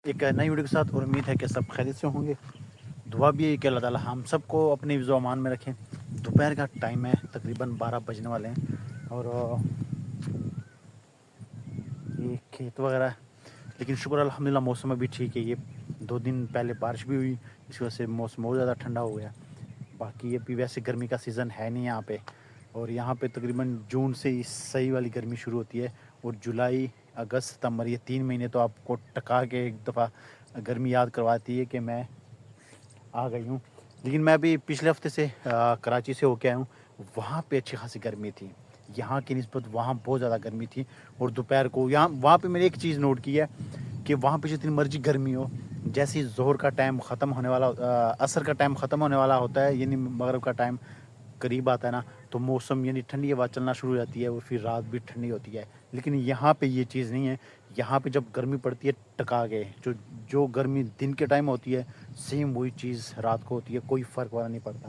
ایک نئی ویڈیو کے ساتھ، اور امید ہے کہ سب خیریت سے ہوں گے. دعا بھی ہے کہ اللہ تعالیٰ ہم سب کو اپنے حفظ و امان میں رکھیں. دوپہر کا ٹائم ہے، تقریباً 12 بجنے والے ہیں، اور یہ کھیت وغیرہ، لیکن شکر الحمدللہ موسم ابھی ٹھیک ہے. یہ 2 دن پہلے بارش بھی ہوئی، اس وجہ سے موسم بہت زیادہ ٹھنڈا ہو گیا. باقی ابھی ویسے گرمی کا سیزن ہے نہیں یہاں پہ، اور یہاں پہ تقریباً جون سے صحیح والی گرمی شروع ہوتی ہے، اور جولائی اگست ستمبر یہ 3 مہینے تو آپ کو ٹکا کے ایک دفعہ گرمی یاد کرواتی ہے کہ میں آ گئی ہوں. لیکن میں بھی پچھلے ہفتے سے کراچی سے ہو کے آیا ہوں. وہاں پہ اچھی خاصی گرمی تھی، یہاں کی نسبت وہاں بہت زیادہ گرمی تھی. اور دوپہر کو وہاں پہ میں نے ایک چیز نوٹ کی ہے کہ وہاں پہ جتنی مرضی گرمی ہو، جیسے ہی ظہر کا ٹائم ختم ہونے والا، عصر کا ٹائم ختم ہونے والا ہوتا ہے، یعنی مغرب کا ٹائم قریب آتا ہے نا، تو موسم یعنی ٹھنڈی ہوا چلنا شروع ہو جاتی ہے، اور پھر رات بھی ٹھنڈی ہوتی ہے. لیکن یہاں پہ یہ چیز نہیں ہے. یہاں پہ جب گرمی پڑتی ہے ٹکا کے، جو گرمی دن کے ٹائم ہوتی ہے سیم وہی چیز رات کو ہوتی ہے، کوئی فرق والا نہیں پڑتا.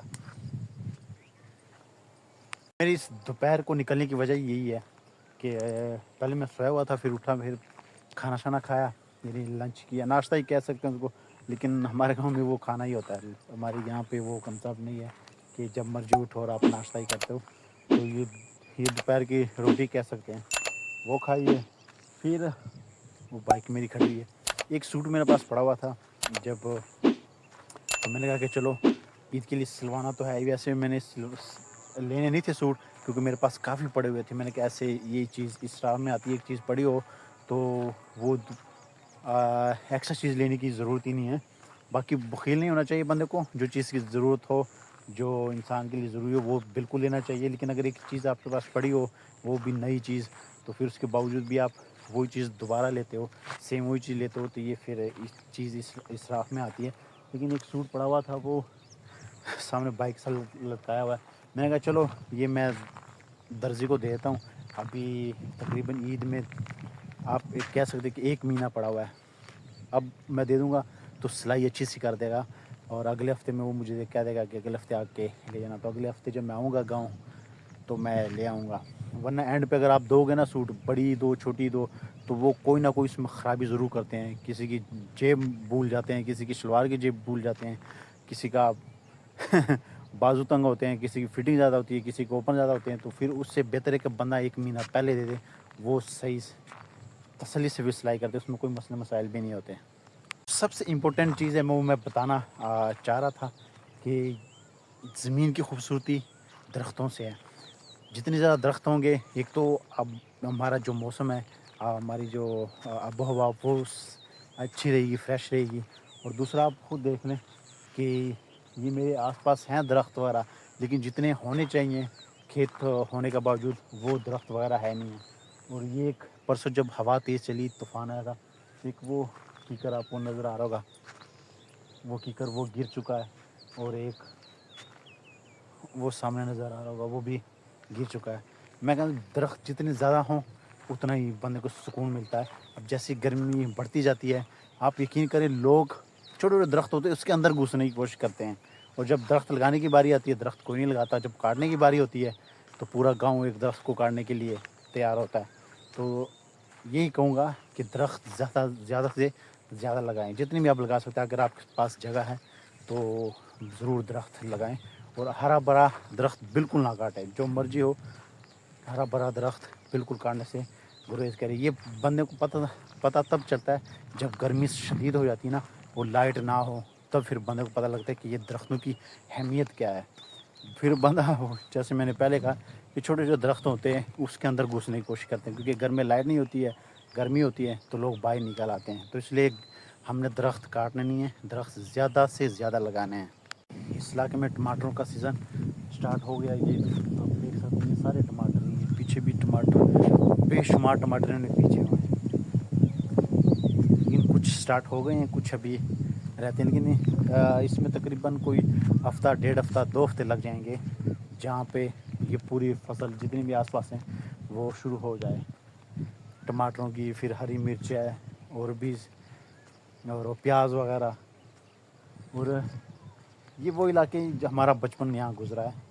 میری اس دوپہر کو نکلنے کی وجہ یہی ہے کہ پہلے میں سویا ہوا تھا، پھر اٹھا، پھر کھانا شانا کھایا، یعنی لنچ کیا، ناشتہ ہی کہہ سکتے ہیں اس کو. لیکن ہمارے گاؤں میں وہ کھانا ہی ہوتا ہے، ہمارے یہاں پہ وہ کنسپٹ نہیں ہے کہ جب مرضی اٹھو اور آپ ناشتہ ہی کرتے ہو. تو یہ دوپہر کی روٹی کہہ سکتے ہیں، وہ کھائیے. پھر وہ بائک میری کھڑی ہوئی ہے. ایک سوٹ میرے پاس پڑا ہوا تھا، تو میں نے کہا کہ چلو عید کے لیے سلوانا تو ہے ہی. ویسے میں نے لینے نہیں تھے سوٹ، کیونکہ میرے پاس کافی پڑے ہوئے تھے. میں نے کہا ایسے یہ چیز اس رام میں آتی ہے، ایک چیز پڑی ہو تو وہ ایکسٹرا چیز لینے کی ضرورت ہی نہیں ہے. باقی بخیل نہیں ہونا چاہیے بندے کو، جو چیز کی ضرورت ہو، جو انسان کے لیے ضروری ہو، وہ بالکل لینا چاہیے. لیکن اگر ایک چیز آپ کے پاس پڑی ہو، وہ بھی نئی چیز، تو پھر اس کے باوجود بھی آپ وہی چیز دوبارہ لیتے ہو، سیم وہی چیز لیتے ہو، تو یہ پھر چیز اسراف میں آتی ہے. لیکن ایک سوٹ پڑا ہوا تھا، وہ سامنے بائک سے لٹکایا ہوا ہے. میں نے کہا چلو یہ میں درزی کو دیتا ہوں. ابھی تقریباً عید میں آپ کہہ سکتے کہ 1 مہینہ پڑا ہوا ہے. اب میں دے دوں گا تو سلائی اچھی سی کر دے گا، اور اگلے ہفتے میں وہ مجھے کہہ دے گا کہ اگلے ہفتے آ کے لے جانا. تو اگلے ہفتے جب میں آؤں گا گاؤں تو میں لے آؤں گا. ورنہ اینڈ پہ اگر آپ دو گے نا سوٹ، بڑی دو چھوٹی دو، تو وہ کوئی نہ کوئی اس میں خرابی ضرور کرتے ہیں. کسی کی جیب بھول جاتے ہیں، کسی کی شلوار کی جیب بھول جاتے ہیں، کسی کا بازو تنگ ہوتے ہیں، کسی کی فٹنگ زیادہ ہوتی ہے، کسی کو اوپن زیادہ ہوتے ہیں. تو پھر اس سے بہتر ہے کہ بندہ 1 مہینہ پہلے دے دے، وہ صحیح تسلی سے بھی سلائی کرتے، اس میں کوئی مسئلے مسائل بھی نہیں ہوتے. سب سے امپورٹنٹ چیز ہے وہ میں بتانا چاہ رہا تھا کہ زمین کی خوبصورتی درختوں سے ہے. جتنے زیادہ درخت ہوں گے، ایک تو اب ہمارا جو موسم ہے، ہماری جو آب و ہوا، وہ اچھی رہے گی، فریش رہے گی. اور دوسرا آپ خود دیکھ لیں کہ یہ میرے آس پاس ہیں درخت وغیرہ، لیکن جتنے ہونے چاہیے کھیت ہونے کے باوجود وہ درخت وغیرہ ہے نہیں. اور یہ ایک پرسوں جب ہوا تیز چلی، طوفان آیا تھا، ایک وہ کیکر آپ کو نظر آ رہا ہوگا، وہ کیکر وہ گر چکا ہے. اور ایک وہ سامنے نظر آ رہا ہوگا، وہ بھی گر چکا ہے. میں کہتا ہوں درخت جتنے زیادہ ہوں اتنا ہی بندے کو سکون ملتا ہے. اب جیسی گرمی بڑھتی جاتی ہے، آپ یقین کریں لوگ چھوٹے چھوٹے درخت ہوتے ہیں اس کے اندر گھسنے کی کوشش کرتے ہیں. اور جب درخت لگانے کی باری آتی ہے، درخت کوئی نہیں لگاتا. جب کاٹنے کی باری ہوتی ہے تو پورا گاؤں ایک درخت کو کاٹنے کے لیے تیار ہوتا ہے. تو یہی کہوں گا کہ درخت زیادہ سے زیادہ لگائیں، جتنی بھی آپ لگا سکتے ہیں. اگر آپ کے پاس جگہ ہے تو ضرور درخت لگائیں. اور ہرا بھرا درخت بالکل نہ کاٹیں، جو مرضی ہو ہرا بھرا درخت بالکل کاٹنے سے گریز کرے. یہ بندے کو پتہ تب چلتا ہے جب گرمی شدید ہو جاتی ہے نا، وہ لائٹ نہ ہو، تب پھر بندے کو پتہ لگتا ہے کہ یہ درختوں کی اہمیت کیا ہے. پھر بندہ جیسے میں نے پہلے کہا کہ چھوٹے جو درخت ہوتے ہیں اس کے اندر گھسنے کی کوشش کرتے ہیں، کیونکہ گھر میں لائٹ نہیں ہوتی ہے، گرمی ہوتی ہے، تو لوگ باہر نکل آتے ہیں. تو اس لیے ہم نے درخت کاٹنے نہیں ہیں، درخت زیادہ سے زیادہ لگانے ہیں. اس علاقے میں ٹماٹروں کا سیزن سٹارٹ ہو گیا. یہ آپ دیکھ سکتے ہیں، یہ سارے ٹماٹر ہیں، پیچھے بھی ٹماٹر، بے شمار ٹماٹر انہوں نے پیچھے ہوئے ہیں. لیکن کچھ سٹارٹ ہو گئے ہیں، کچھ ابھی رہتے ہیں. لیکن اس میں تقریباً کوئی ہفتہ، 1.5 ہفتہ، 2 ہفتے لگ جائیں گے، جہاں پہ یہ پوری فصل جتنی بھی آس پاس ہیں وہ شروع ہو جائے. ٹماٹروں کی، پھر ہری مرچ ہے، اور بھی اور پیاز وغیرہ. اور یہ وہ علاقے جو ہمارا بچپن یہاں گزرا ہے.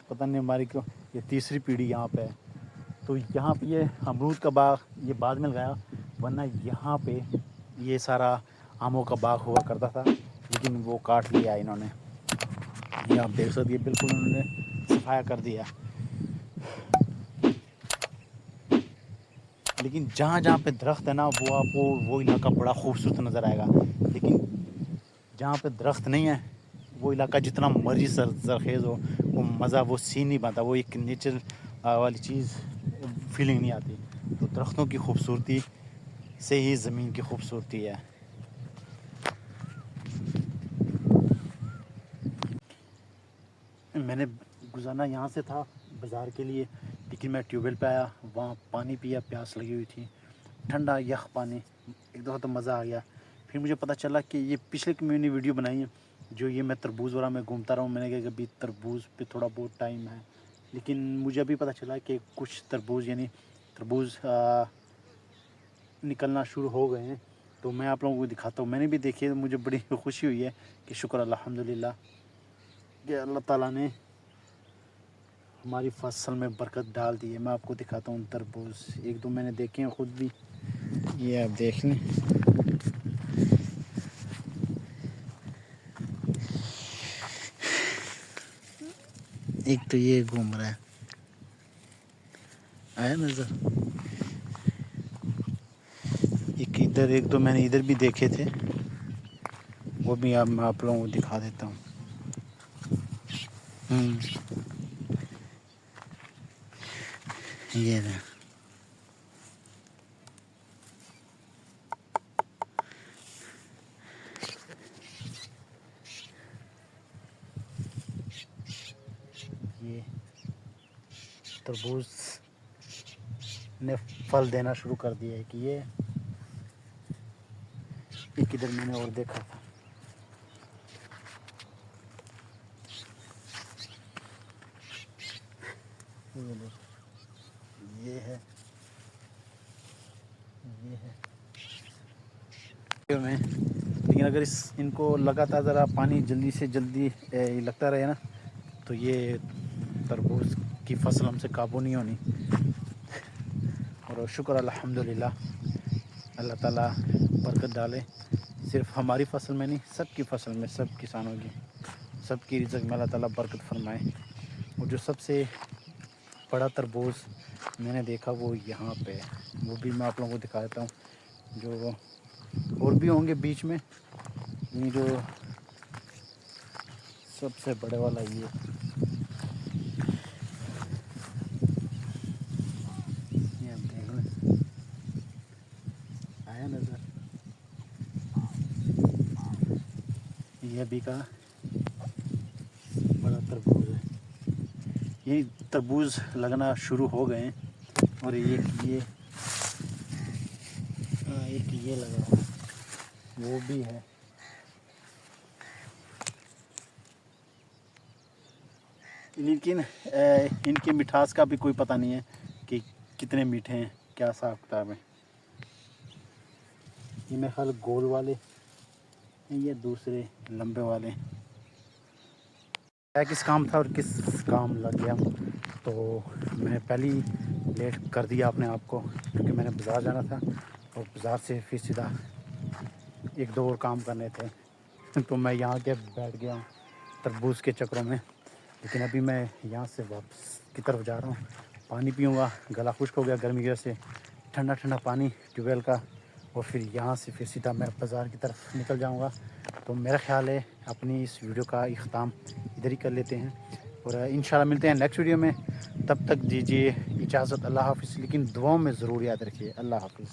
پتہ نہیں ہماری کیوں یہ تیسری پیڑھی یہاں پہ ہے. تو یہاں پہ یہ امرود کا باغ یہ بعد میں لگایا، ورنہ یہاں پہ یہ سارا آموں کا باغ ہوا کرتا تھا، لیکن وہ کاٹ لیا انہوں نے. یہ آپ دیکھ سکتے ہیں بالکل انہوں نے صفایا کر دیا. لیکن جہاں جہاں پہ درخت ہے نا وہ آپ کو وہ علاقہ بڑا خوبصورت نظر آئے گا. لیکن جہاں پہ درخت نہیں ہے وہ علاقہ جتنا مرضی زرخیز ہو وہ مزہ وہ سین نہیں بنتا، وہ ایک نیچر والی چیز فیلنگ نہیں آتی. تو درختوں کی خوبصورتی سے ہی زمین کی خوبصورتی ہے. میں نے گزارنا یہاں سے تھا بازار کے لیے، لیکن میں ٹیوب ویل پہ آیا، وہاں پانی پیا، پیاس لگی ہوئی تھی، ٹھنڈا یخ پانی، ایک دفعہ تو مزہ آ گیا. پھر مجھے پتہ چلا کہ یہ پچھلے کی میں نے ویڈیو بنائی ہے جو یہ میں تربوز والا میں گھومتا رہا ہوں. میں نے کہا کہ ابھی تربوز پہ تھوڑا بہت ٹائم ہے، لیکن مجھے ابھی پتہ چلا کہ کچھ تربوز یعنی تربوز نکلنا شروع ہو گئے ہیں. تو میں آپ لوگوں کو دکھاتا ہوں. میں نے بھی دیکھی ہے، مجھے بڑی خوشی ہوئی ہے کہ شکر الحمدللہ کہ اللہ تعالیٰ نے ہماری فصل میں برکت ڈال دی ہے. میں آپ کو دکھاتا ہوں تربوز، ایک دو میں نے دیکھے ہیں خود بھی. یہ آپ دیکھ لیں، ایک تو یہ گھوم رہا ہے، آیا نظر. ایک ادھر، ایک دو میں نے ادھر بھی دیکھے تھے، وہ بھی میں آپ لوگوں کو دکھا دیتا ہوں. یہ رہا. یہ تربوز نے پھل دینا شروع کر دیا ہے. کہ یہ ایک ادھر میں نے اور دیکھا تھا. یہ ہے، یہ ہے میں. لیکن اگر ان کو لگاتار ذرا پانی جلدی سے جلدی لگتا رہے نا تو یہ تربوز کی فصل ہم سے قابو نہیں ہونی. اور شکر الحمدللہ اللہ تعالیٰ برکت ڈالے، صرف ہماری فصل میں نہیں، سب کی فصل میں، سب کسانوں کی، سب کی رزق میں اللہ تعالیٰ برکت فرمائے. اور جو سب سے بڑا تربوز میں نے دیکھا وہ یہاں پہ ہے، وہ بھی میں آپ لوگوں کو دکھا دیتا ہوں. جو اور بھی ہوں گے بیچ میں، یہ جو سب سے بڑے والا یہ آپ دیکھ لیں، آیا نظر. یہ ابھی کا بڑا تربوز ہے. یہ تربوز لگنا شروع ہو گئے ہیں. اور ایک یہ لگا ہوا وہ بھی ہے. لیکن ان کی مٹھاس کا بھی کوئی پتہ نہیں ہے کہ کتنے میٹھے ہیں، کیا حساب کتاب ہے. یہ میرے خیال گول والے ہیں، یہ دوسرے لمبے والے. کس کام تھا اور کس کام لگ گیا، تو میں نے پہلے ہی لیٹ کر دیا اپنے آپ کو، کیونکہ میں نے بازار جانا تھا اور بازار سے پھر سیدھا ایک دو اور کام کرنے تھے. تو میں یہاں کے بیٹھ گیا ہوں تربوز کے چکروں میں. لیکن ابھی میں یہاں سے واپس کی طرف جا رہا ہوں، پانی پیوں گا، گلا خشک ہو گیا گرمی کی وجہ سے، ٹھنڈا ٹھنڈا پانی ٹیوب ویل کا. اور پھر یہاں سے پھر سیدھا میں بازار کی طرف نکل جاؤں گا. تو میرا خیال ہے اپنی اس ویڈیو کا اختتام ادھر ہی کر لیتے ہیں، اور انشاءاللہ ملتے ہیں نیکسٹ ویڈیو میں. تب تک دیجیے اجازت، اللہ حافظ. لیکن دعاؤں میں ضرور یاد رکھیے. اللہ حافظ.